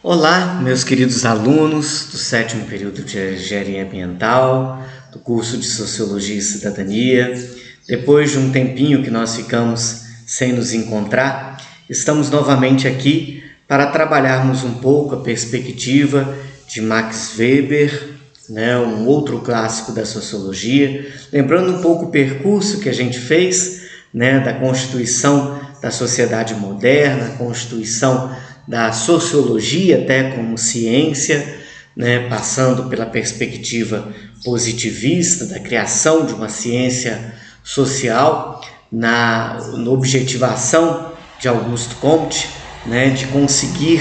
Olá, meus queridos alunos do 7º período de Engenharia Ambiental, do curso de Sociologia e Cidadania. Depois de um tempinho que nós ficamos sem nos encontrar, estamos novamente aqui para trabalharmos um pouco a perspectiva de Max Weber, um outro clássico da sociologia, lembrando um pouco o percurso que a gente fez, da constituição da sociedade moderna, a constituição da sociologia até como ciência, passando pela perspectiva positivista da criação de uma ciência social, na objetivação de Auguste Comte, de conseguir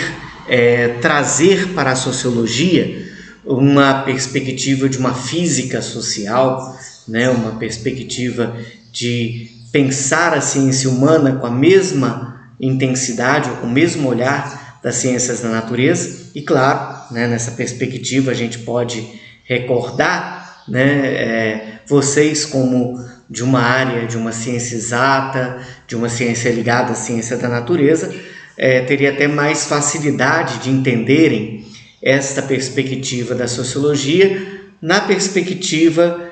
trazer para a sociologia uma perspectiva de uma física social, uma perspectiva de pensar a ciência humana com a mesma intensidade ou com o mesmo olhar das ciências da natureza. E claro, nessa perspectiva a gente pode recordar vocês como de uma área, de uma ciência exata, de uma ciência ligada à ciência da natureza, teria até mais facilidade de entenderem esta perspectiva da sociologia na perspectiva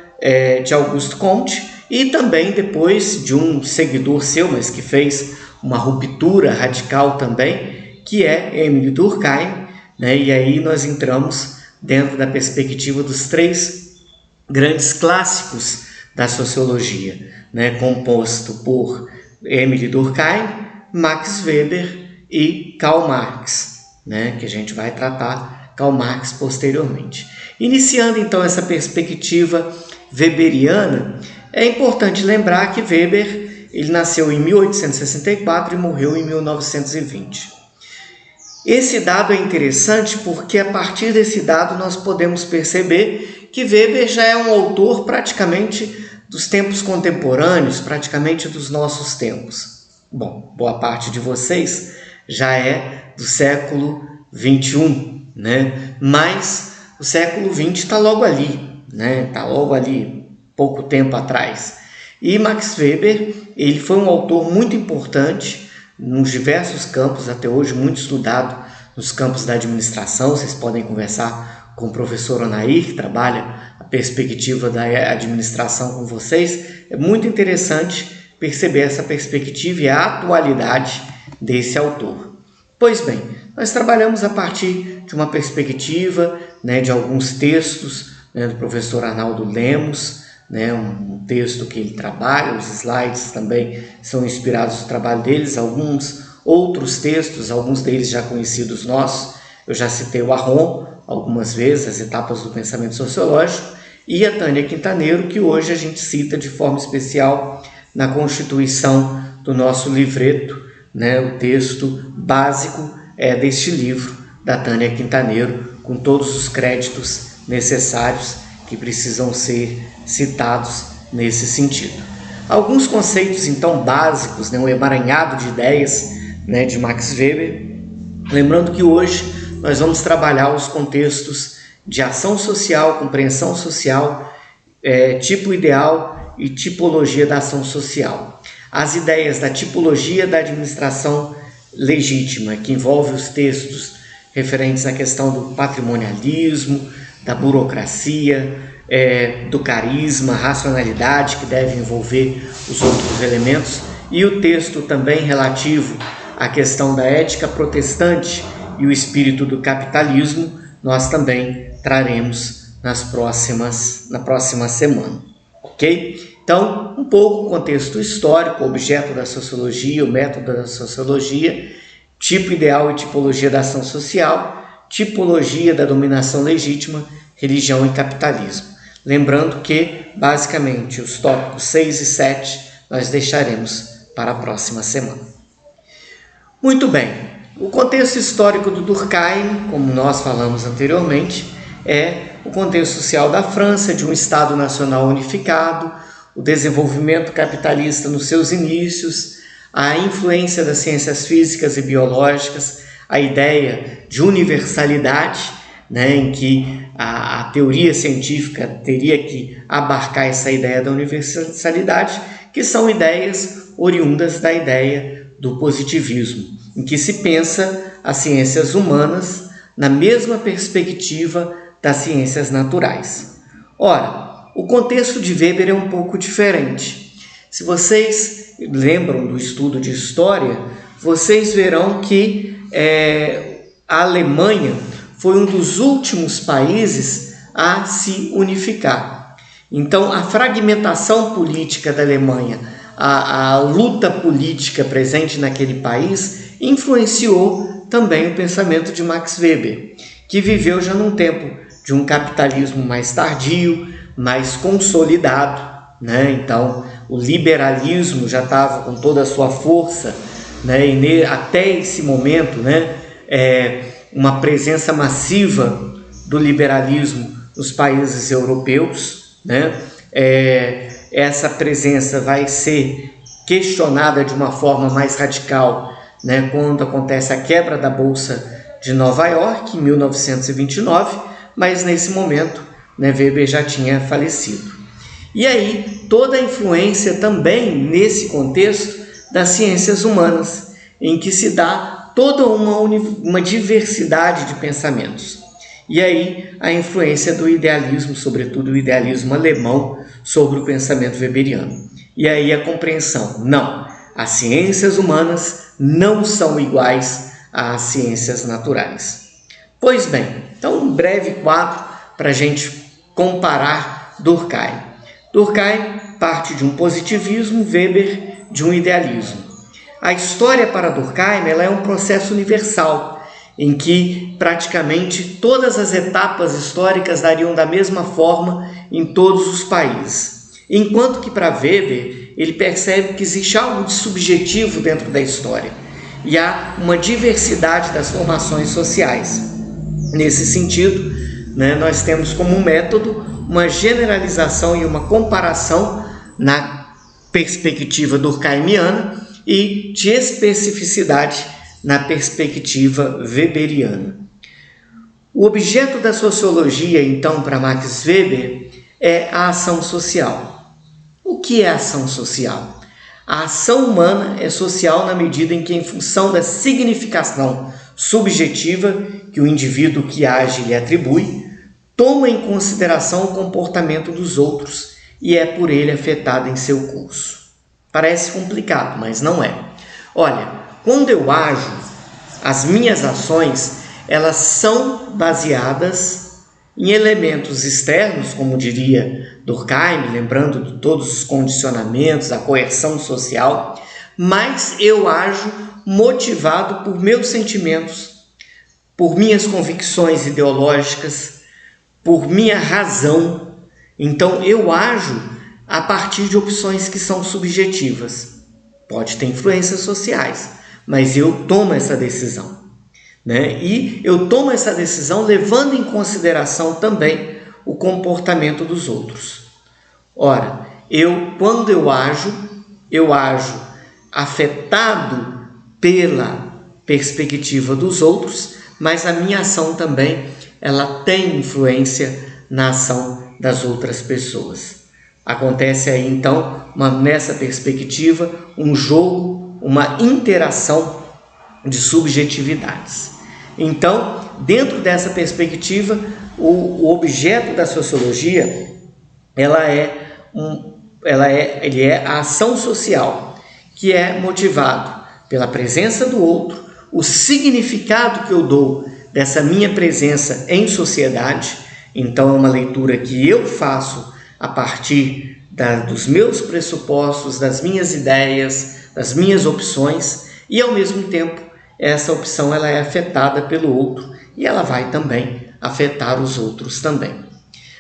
de Auguste Comte, e também depois de um seguidor seu, mas que fez uma ruptura radical também, que é Émile Durkheim, e aí nós entramos dentro da perspectiva dos 3 grandes clássicos da sociologia, composto por Émile Durkheim, Max Weber e Karl Marx, que a gente vai tratar Karl Marx posteriormente. Iniciando então essa perspectiva weberiana, é importante lembrar que Weber ele nasceu em 1864 e morreu em 1920. Esse dado é interessante porque a partir desse dado nós podemos perceber que Weber já é um autor praticamente dos tempos contemporâneos, praticamente dos nossos tempos. Bom, boa parte de vocês já é do século XXI, mas o século XX está logo ali, pouco tempo atrás. E Max Weber, ele foi um autor muito importante nos diversos campos, até hoje muito estudado nos campos da administração. Vocês podem conversar com o professor Onair, que trabalha a perspectiva da administração com vocês. É muito interessante perceber essa perspectiva e a atualidade desse autor. Pois bem, nós trabalhamos a partir de uma perspectiva, de alguns textos, do professor Arnaldo Lemos, um texto que ele trabalha, os slides também são inspirados no trabalho deles, alguns outros textos, alguns deles já conhecidos nossos. Eu já citei o Aron algumas vezes, as etapas do pensamento sociológico, e a Tânia Quintaneiro, que hoje a gente cita de forma especial na constituição do nosso livreto, o texto básico deste livro da Tânia Quintaneiro, com todos os créditos necessários que precisam ser citados nesse sentido. Alguns conceitos, então, básicos, um emaranhado de ideias de Max Weber, lembrando que hoje nós vamos trabalhar os contextos de ação social, compreensão social, tipo ideal e tipologia da ação social. As ideias da tipologia da administração legítima, que envolve os textos referentes à questão do patrimonialismo, da burocracia, do carisma, racionalidade, que deve envolver os outros elementos, e o texto também relativo à questão da ética protestante e o espírito do capitalismo, nós também traremos na próxima semana, ok? Então, um pouco o contexto histórico, o objeto da sociologia, o método da sociologia, tipo ideal e tipologia da ação social, tipologia da dominação legítima, religião e capitalismo. Lembrando que, basicamente, os tópicos 6 e 7 nós deixaremos para a próxima semana. Muito bem, o contexto histórico do Durkheim, como nós falamos anteriormente, é o contexto social da França, de um Estado nacional unificado, o desenvolvimento capitalista nos seus inícios, a influência das ciências físicas e biológicas, a ideia de universalidade, em que a teoria científica teria que abarcar essa ideia da universalidade, que são ideias oriundas da ideia do positivismo, em que se pensa as ciências humanas na mesma perspectiva das ciências naturais. Ora, o contexto de Weber é um pouco diferente. Se vocês lembram do estudo de história, vocês verão que a Alemanha foi um dos últimos países a se unificar. Então, a fragmentação política da Alemanha, a luta política presente naquele país, influenciou também o pensamento de Max Weber, que viveu já num tempo de um capitalismo mais tardio, mais consolidado, né? Então, o liberalismo já estava com toda a sua força, né? E até esse momento, né? Uma presença massiva do liberalismo nos países europeus, né? Essa presença vai ser questionada de uma forma mais radical, né, quando acontece a quebra da Bolsa de Nova York, em 1929, mas nesse momento, né, Weber já tinha falecido. E aí, toda a influência também, nesse contexto, das ciências humanas, em que se dá toda uma diversidade de pensamentos. E aí, a influência do idealismo, sobretudo o idealismo alemão, sobre o pensamento weberiano. E aí a compreensão, não, as ciências humanas não são iguais às ciências naturais. Pois bem, então um breve quadro para a gente comparar Durkheim. Durkheim parte de um positivismo, Weber de um idealismo. A história para Durkheim ela é um processo universal, em que praticamente todas as etapas históricas dariam da mesma forma em todos os países. Enquanto que para Weber, ele percebe que existe algo de subjetivo dentro da história e há uma diversidade das formações sociais. Nesse sentido, né, nós temos como método uma generalização e uma comparação na perspectiva durkheimiana e de especificidade na perspectiva weberiana. O objeto da sociologia, então, para Max Weber, é a ação social. O que é ação social? A ação humana é social na medida em que, em função da significação subjetiva que o indivíduo que age lhe atribui, toma em consideração o comportamento dos outros e é por ele afetada em seu curso. Parece complicado, mas não é. Olha, quando eu ajo, as minhas ações, elas são baseadas em elementos externos, como diria Durkheim, lembrando de todos os condicionamentos, a coerção social, mas eu ajo motivado por meus sentimentos, por minhas convicções ideológicas, por minha razão. Então eu ajo a partir de opções que são subjetivas. Pode ter influências sociais, mas eu tomo essa decisão, né? E eu tomo essa decisão levando em consideração também o comportamento dos outros. Ora, quando eu ajo afetado pela perspectiva dos outros, mas a minha ação também ela tem influência na ação das outras pessoas. Acontece aí então, nessa perspectiva, um jogo, uma interação de subjetividades. Então, dentro dessa perspectiva, o objeto da sociologia ele é a ação social, que é motivado pela presença do outro, o significado que eu dou dessa minha presença em sociedade. Então, é uma leitura que eu faço a partir dos meus pressupostos, das minhas ideias, das minhas opções, e ao mesmo tempo essa opção ela é afetada pelo outro e ela vai também afetar os outros também.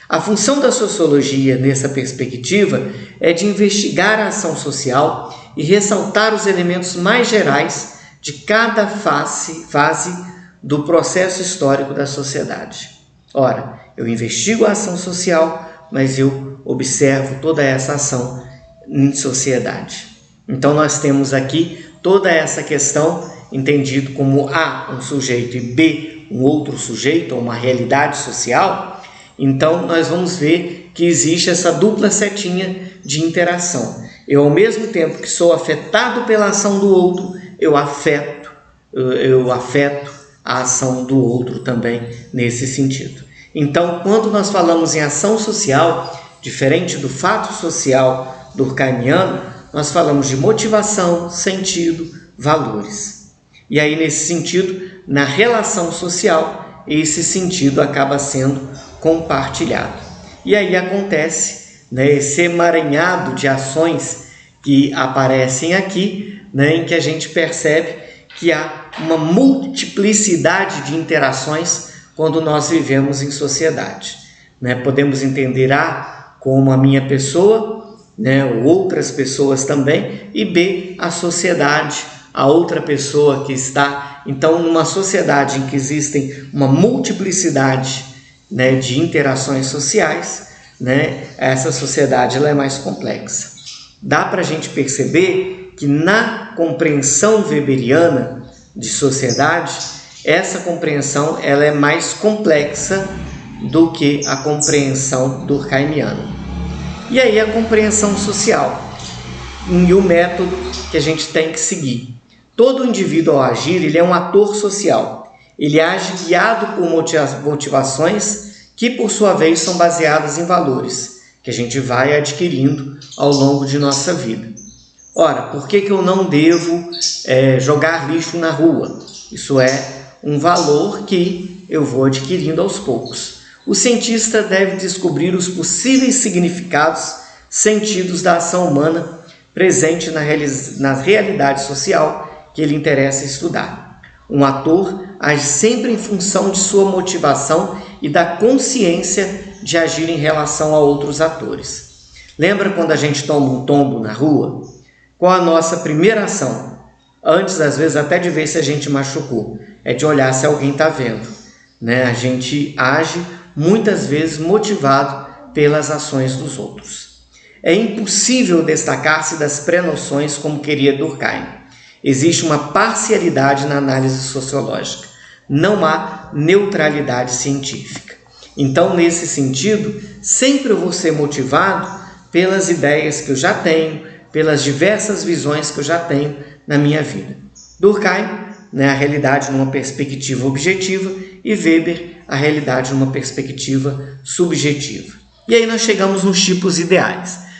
A função da sociologia nessa perspectiva é de investigar a ação social e ressaltar os elementos mais gerais de cada fase do processo histórico da sociedade. Ora, eu investigo a ação social, mas eu observo toda essa ação em sociedade. Então nós temos aqui toda essa questão entendido como A, um sujeito, e B, um outro sujeito, ou uma realidade social. Então nós vamos ver que existe essa dupla setinha de interação. Eu, ao mesmo tempo que sou afetado pela ação do outro, eu afeto a ação do outro também nesse sentido. Então, quando nós falamos em ação social, diferente do fato social durkheimiano, nós falamos de motivação, sentido, valores. E aí, nesse sentido, na relação social, esse sentido acaba sendo compartilhado. E aí acontece, esse emaranhado de ações que aparecem aqui, em que a gente percebe que há uma multiplicidade de interações quando nós vivemos em sociedade. Podemos entender A como a minha pessoa, ou outras pessoas também, e B, a sociedade, a outra pessoa que está. Então, numa sociedade em que existem uma multiplicidade de interações sociais, essa sociedade ela é mais complexa. Dá para a gente perceber que na compreensão weberiana de sociedade, essa compreensão ela é mais complexa do que a compreensão durkheimiana. E aí a compreensão social e o método que a gente tem que seguir. Todo indivíduo ao agir, ele é um ator social. Ele age guiado por motivações que, por sua vez, são baseadas em valores que a gente vai adquirindo ao longo de nossa vida. Ora, por que eu não devo jogar lixo na rua? Isso é um valor que eu vou adquirindo aos poucos. O cientista deve descobrir os possíveis significados, sentidos da ação humana presente na realidade social que ele interessa estudar. Um ator age sempre em função de sua motivação e da consciência de agir em relação a outros atores. Lembra quando a gente toma um tombo na rua? Qual a nossa primeira ação? Antes, às vezes, até de ver se a gente machucou, é de olhar se alguém está vendo. A gente age muitas vezes motivado pelas ações dos outros. É impossível destacar-se das pré-noções como queria Durkheim. Existe uma parcialidade na análise sociológica. Não há neutralidade científica. Então, nesse sentido, sempre eu vou ser motivado pelas ideias que eu já tenho, pelas diversas visões que eu já tenho na minha vida. Durkheim, a realidade numa perspectiva objetiva, e Weber, a realidade numa perspectiva subjetiva. E aí nós chegamos nos tipos ideais.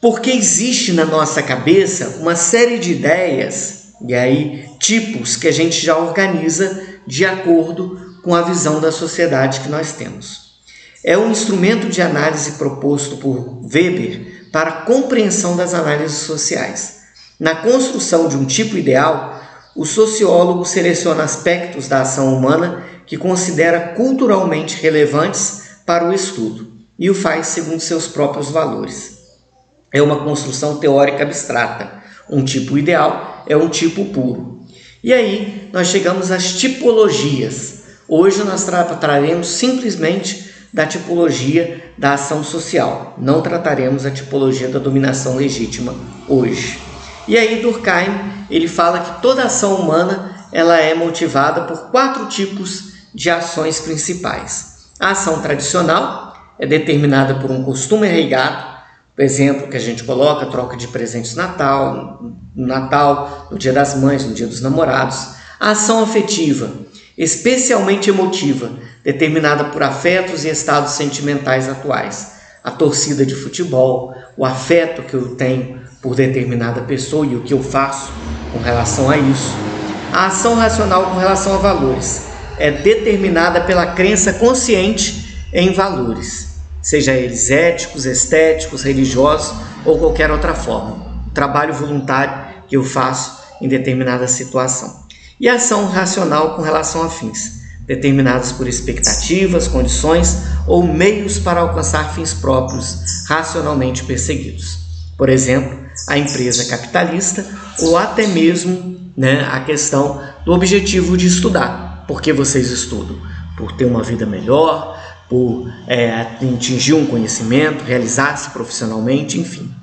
Porque existe na nossa cabeça uma série de ideias, e aí tipos que a gente já organiza de acordo com a visão da sociedade que nós temos. É um instrumento de análise proposto por Weber para a compreensão das análises sociais. Na construção de um tipo ideal, o sociólogo seleciona aspectos da ação humana que considera culturalmente relevantes para o estudo e o faz segundo seus próprios valores. É uma construção teórica abstrata. Um tipo ideal é um tipo puro. E aí nós chegamos às tipologias. Hoje nós trataremos simplesmente da tipologia da ação social. Não trataremos a tipologia da dominação legítima hoje. E aí Durkheim ele fala que toda ação humana ela é motivada por 4 tipos de ações principais. A ação tradicional é determinada por um costume arraigado. Por exemplo, que a gente coloca, troca de presentes no Natal, no Dia das Mães, no Dia dos Namorados. A ação afetiva, especialmente emotiva, determinada por afetos e estados sentimentais atuais. A torcida de futebol, o afeto que eu tenho por determinada pessoa e o que eu faço com relação a isso. A ação racional com relação a valores é determinada pela crença consciente em valores, seja eles éticos, estéticos, religiosos ou qualquer outra forma. O trabalho voluntário que eu faço em determinada situação. E a ação racional com relação a fins, determinados por expectativas, condições ou meios para alcançar fins próprios racionalmente perseguidos. Por exemplo, a empresa capitalista ou até mesmo a questão do objetivo de estudar. Por que vocês estudam? Por ter uma vida melhor, por atingir um conhecimento, realizar-se profissionalmente, enfim.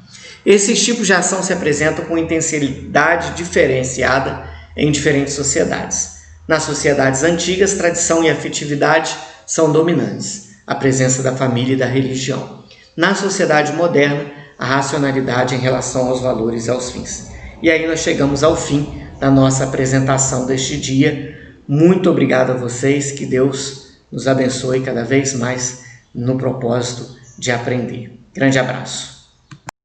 Esses tipos de ação se apresentam com intensidade diferenciada em diferentes sociedades. Nas sociedades antigas, tradição e afetividade são dominantes, a presença da família e da religião. Na sociedade moderna, a racionalidade em relação aos valores e aos fins. E aí nós chegamos ao fim da nossa apresentação deste dia. Muito obrigado a vocês, que Deus nos abençoe cada vez mais no propósito de aprender. Grande abraço.